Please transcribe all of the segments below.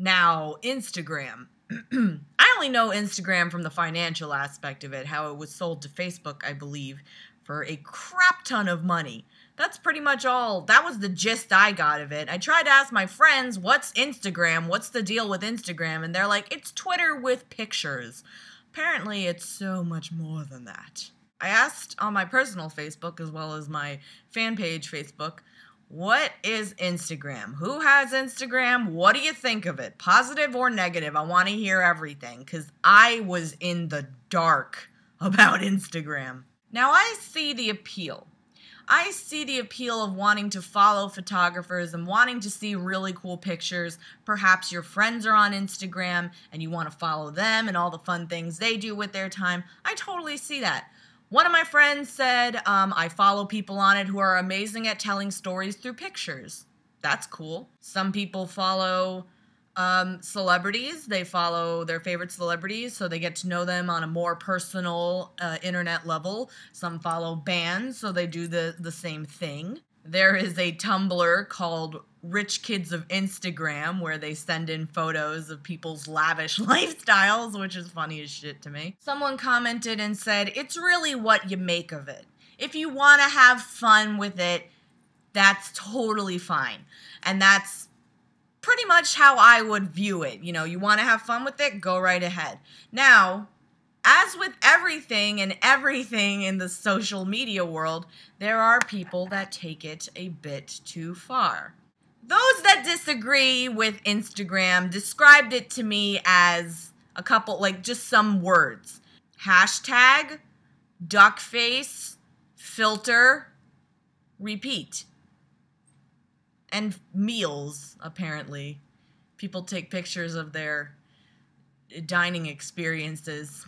Now, Instagram. I only know Instagram from the financial aspect of it, how it was sold to Facebook, I believe, for a crap ton of money. That's pretty much all. That was the gist I got of it. I tried to ask my friends, what's Instagram? What's the deal with Instagram? And they're like, it's Twitter with pictures. Apparently, it's so much more than that. I asked on my personal Facebook, as well as my fan page Facebook, what is Instagram? Who has Instagram? What do you think of it? Positive or negative? I want to hear everything, because I was in the dark about Instagram. Now, I see the appeal. I see the appeal of wanting to follow photographers and wanting to see really cool pictures. Perhaps your friends are on Instagram and you want to follow them and all the fun things they do with their time. I totally see that. One of my friends said, I follow people on it who are amazing at telling stories through pictures. That's cool. Some people follow celebrities. They follow their favorite celebrities, so they get to know them on a more personal internet level. Some follow bands, so they do the same thing. There is a Tumblr called Rich Kids of Instagram, where they send in photos of people's lavish lifestyles, which is funny as shit to me. Someone commented and said, it's really what you make of it. If you want to have fun with it, that's totally fine. And that's pretty much how I would view it. You know, you want to have fun with it, go right ahead. Now, as with everything in the social media world, there are people that take it a bit too far. Those that disagree with Instagram described it to me as a couple, like just some words. Hashtag, duckface, filter, repeat. And meals, apparently. People take pictures of their dining experiences.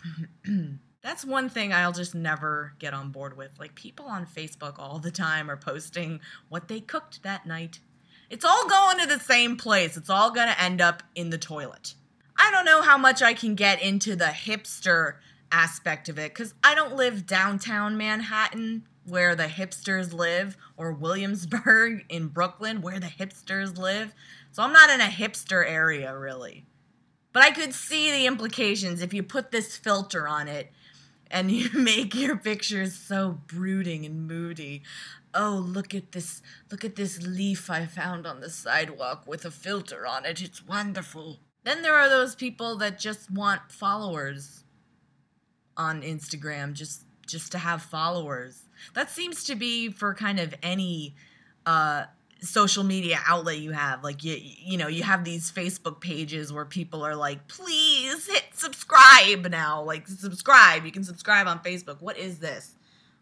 That's one thing I'll just never get on board with. Like, people on Facebook all the time are posting what they cooked that night. It's all going to the same place. It's all going to end up in the toilet. I don't know how much I can get into the hipster aspect of it, because I don't live downtown Manhattan, where the hipsters live, or Williamsburg in Brooklyn, where the hipsters live. So I'm not in a hipster area, really. But I could see the implications if you put this filter on it and you make your pictures so brooding and moody. Oh, look at this leaf I found on the sidewalk with a filter on it. It's wonderful. Then there are those people that just want followers on Instagram, just to have followers. That seems to be for kind of any social media outlet you have. Like, you know, you have these Facebook pages where people are like, please hit subscribe now. Like, subscribe. You can subscribe on Facebook. What is this?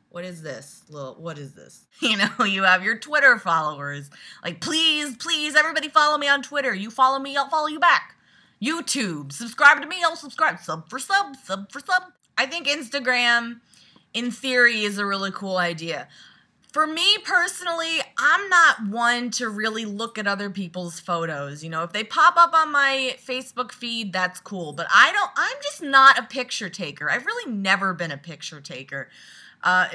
What is this? What is this? You know, you have your Twitter followers. Like, please, everybody follow me on Twitter. You follow me, I'll follow you back. YouTube, subscribe to me, I'll subscribe. Sub for sub. I think Instagram, in theory, is a really cool idea. For me personally, I'm not one to really look at other people's photos. You know, if they pop up on my Facebook feed, that's cool. But I'm just not a picture taker. I've really never been a picture taker.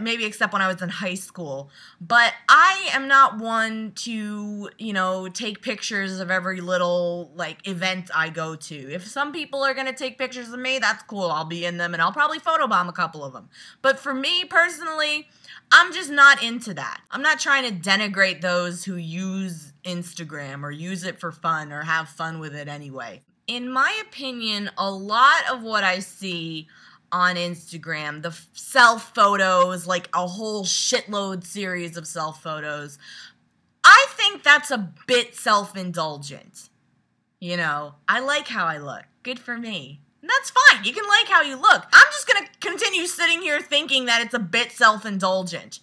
Maybe except when I was in high school. But I am not one to, you know, take pictures of every little, like, event I go to. If some people are going to take pictures of me, that's cool. I'll be in them, and I'll probably photobomb a couple of them. But for me, personally, I'm just not into that. I'm not trying to denigrate those who use Instagram or use it for fun or have fun with it anyway. In my opinion, a lot of what I see on Instagram, the self photos, like a whole shitload series of self photos, I think that's a bit self-indulgent. You know, I like how I look. Good for me. And that's fine. You can like how you look. I'm just going to continue sitting here thinking that it's a bit self-indulgent.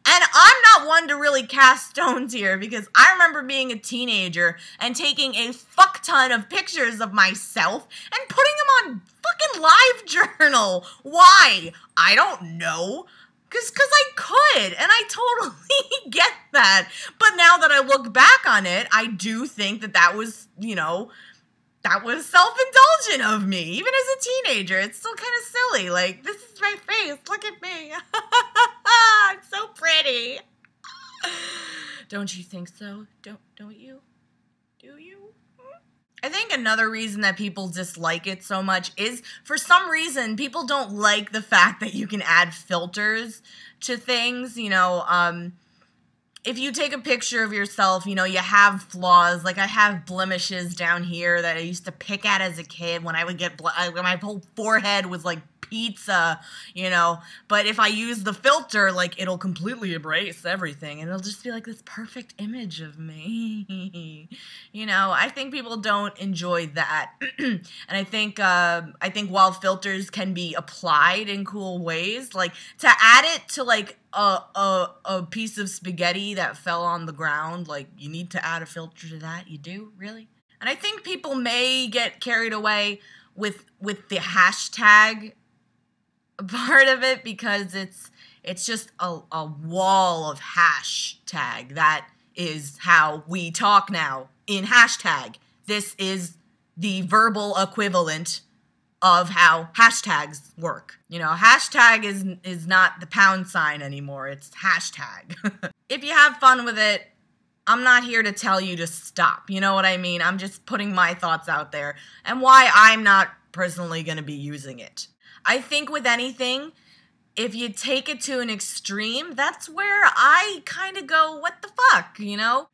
And I'm not one to really cast stones here, because I remember being a teenager and taking a fuck ton of pictures of myself and putting them on fucking LiveJournal. Why? I don't know. Because I could, and I totally get that. But now that I look back on it, I do think that was, you know, that was self-indulgent of me, even as a teenager. It's still kind of silly. Like, this is my face. Look at me. I'm so pretty. Don't you think so? Don't you? Do you? I think another reason that people dislike it so much is, for some reason, people don't like the fact that you can add filters to things, if you take a picture of yourself, you have flaws. Like, I have blemishes down here that I used to pick at as a kid when I would get, my whole forehead was like pizza, But if I use the filter, like, it'll completely erase everything. And it'll just be like this perfect image of me. I think people don't enjoy that. And I think while filters can be applied in cool ways, like, to add it to, like, a piece of spaghetti that fell on the ground, like, you need to add a filter to that? You do? Really? And I think people may get carried away with the hashtag part of it, because it's just a wall of hashtag. That is how we talk now, in hashtag. This is the verbal equivalent of how hashtags work. Hashtag is not the pound sign anymore. It's hashtag. If you have fun with it, I'm not here to tell you to stop. You know what I mean? I'm just putting my thoughts out there and why I'm not personally going to be using it. I think with anything, if you take it to an extreme, that's where I kind of go, what the fuck,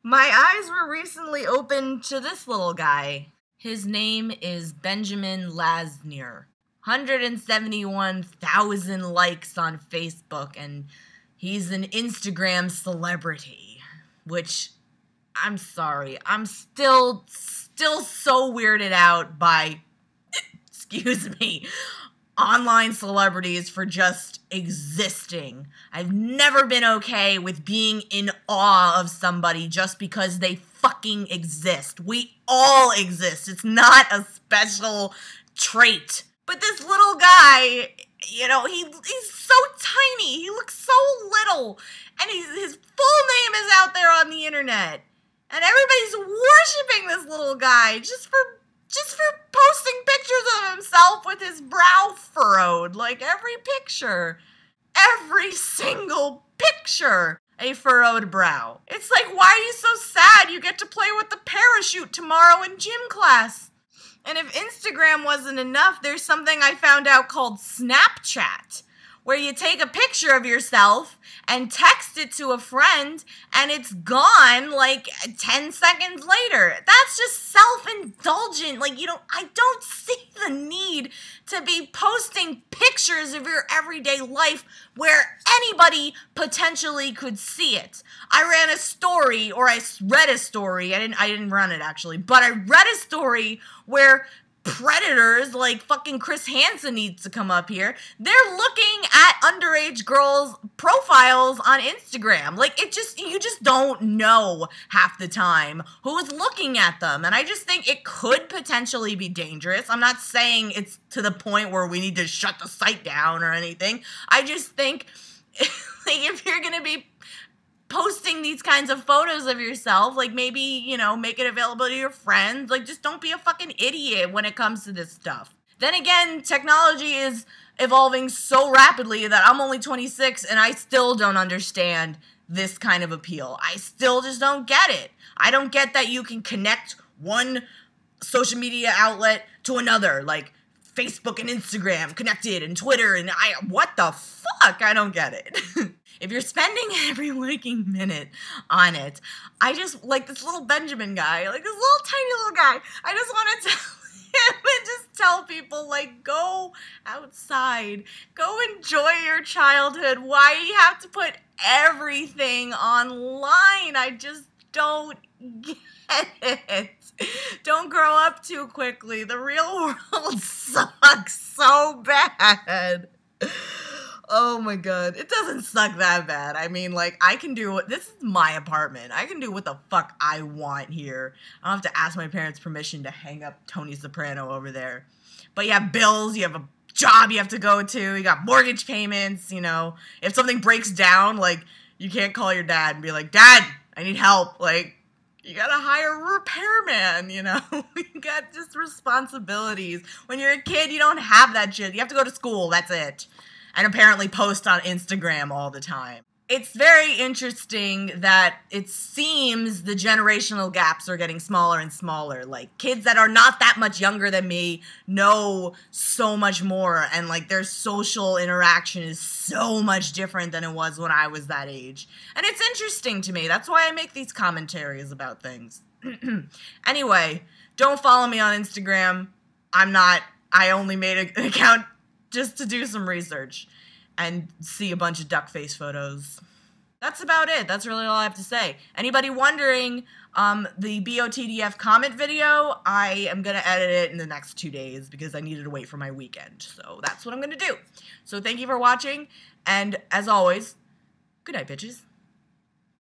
My eyes were recently opened to this little guy. His name is Benjamin Lasnier. 171,000 likes on Facebook, and he's an Instagram celebrity, which, I'm sorry, I'm still so weirded out by, excuse me, online celebrities for just existing. I've never been okay with being in awe of somebody just because they fucking exist. We all exist. It's not a special trait. But this little guy, he's so tiny. He looks so little. And his full name is out there on the internet. And everybody's worshiping this little guy just for posting pictures of himself with his brow furrowed. Like, every picture. Every single picture. A furrowed brow. It's like, why are you so sad? You get to play with the parachute tomorrow in gym class. And if Instagram wasn't enough, there's something I found out called Snapchat, where you take a picture of yourself and text it to a friend, and it's gone like 10 seconds later. That's just self-indulgent. Like, I don't see the need to be posting pictures of your everyday life where anybody potentially could see it. I ran a story, or I read a story. I didn't run it actually, but I read a story where predators like fucking Chris Hansen needs to come up here. They're looking at underage girls' profiles on Instagram. Like, you just don't know half the time who's looking at them. And I just think it could potentially be dangerous. I'm not saying it's to the point where we need to shut the site down or anything. I just think, like, if you're gonna be posting these kinds of photos of yourself, like, maybe, make it available to your friends. Like, just don't be a fucking idiot when it comes to this stuff. Then again, technology is evolving so rapidly that I'm only 26 and I still don't understand this kind of appeal. I still just don't get it. I don't get that you can connect one social media outlet to another, like Facebook and Instagram connected, and Twitter, and what the fuck? I don't get it. If you're spending every waking minute on it, I just, like this little Benjamin guy, like this little tiny little guy, I just want to tell him and just tell people, like, go outside, go enjoy your childhood. Why do you have to put everything online? I just don't get it. Don't grow up too quickly. The real world sucks so bad. Oh my god. It doesn't suck that bad. I mean, like, this is my apartment. I can do what the fuck I want here. I don't have to ask my parents' permission to hang up Tony Soprano over there. But you have bills, you have a job you have to go to, you got mortgage payments, If something breaks down, like, you can't call your dad and be like, Dad, I need help. Like, you gotta hire a repairman, You got just responsibilities. When you're a kid, you don't have that shit. You have to go to school, that's it. And apparently post on Instagram all the time. it's very interesting that it seems the generational gaps are getting smaller and smaller. Like, kids that are not that much younger than me know so much more, and like their social interaction is so much different than it was when I was that age. And it's interesting to me. That's why I make these commentaries about things. Anyway, don't follow me on Instagram. I only made an account just to do some research and see a bunch of duck face photos. That's about it. That's really all I have to say. Anybody wondering, the BOTDF comment video, I am going to edit it in the next 2 days because I needed to wait for my weekend. So that's what I'm going to do. So thank you for watching, and as always, good night, bitches.